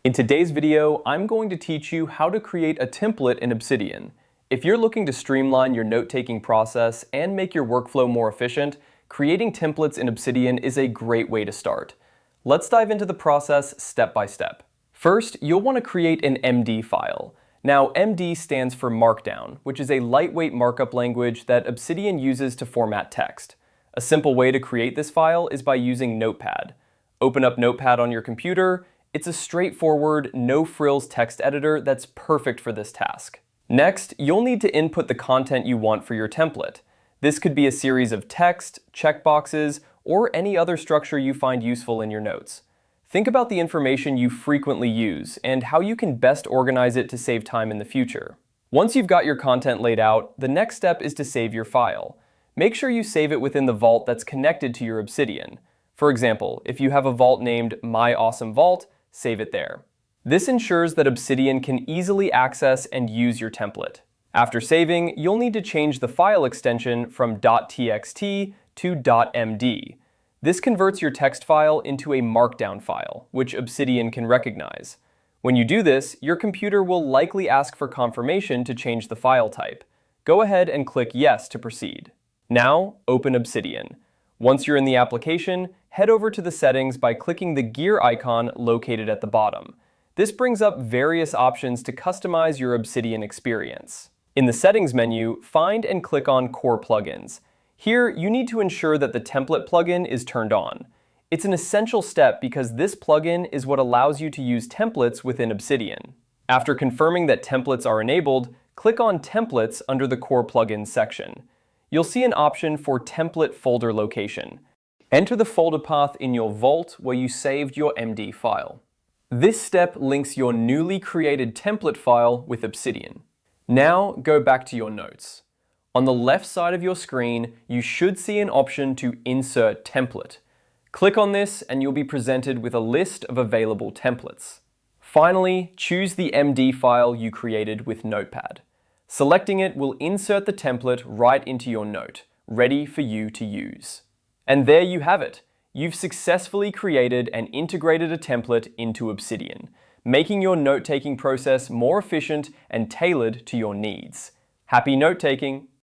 In today's video, I'm going to teach you how to create a template in Obsidian. If you're looking to streamline your note-taking process and make your workflow more efficient, creating templates in Obsidian is a great way to start. Let's dive into the process step by step. First, you'll want to create an MD file. Now, MD stands for Markdown, which is a lightweight markup language that Obsidian uses to format text. A simple way to create this file is by using Notepad. Open up Notepad on your computer. It's a straightforward, no-frills text editor that's perfect for this task. Next, you'll need to input the content you want for your template. This could be a series of text, checkboxes, or any other structure you find useful in your notes. Think about the information you frequently use and how you can best organize it to save time in the future. Once you've got your content laid out, the next step is to save your file. Make sure you save it within the vault that's connected to your Obsidian. For example, if you have a vault named My Awesome Vault, save it there. This ensures that Obsidian can easily access and use your template. After saving, you'll need to change the file extension from .txt to .md. This converts your text file into a markdown file, which Obsidian can recognize. When you do this, your computer will likely ask for confirmation to change the file type. Go ahead and click Yes to proceed. Now, open Obsidian. Once you're in the application, head over to the settings by clicking the gear icon located at the bottom. This brings up various options to customize your Obsidian experience. In the settings menu, find and click on Core Plugins. Here, you need to ensure that the template plugin is turned on. It's an essential step because this plugin is what allows you to use templates within Obsidian. After confirming that templates are enabled, click on Templates under the Core Plugins section. You'll see an option for template folder location. Enter the folder path in your vault where you saved your MD file. This step links your newly created template file with Obsidian. Now go back to your notes. On the left side of your screen, you should see an option to Insert Template. Click on this and you'll be presented with a list of available templates. Finally, choose the MD file you created with Notepad. Selecting it will insert the template right into your note, ready for you to use. And there you have it. You've successfully created and integrated a template into Obsidian, making your note-taking process more efficient and tailored to your needs. Happy note-taking!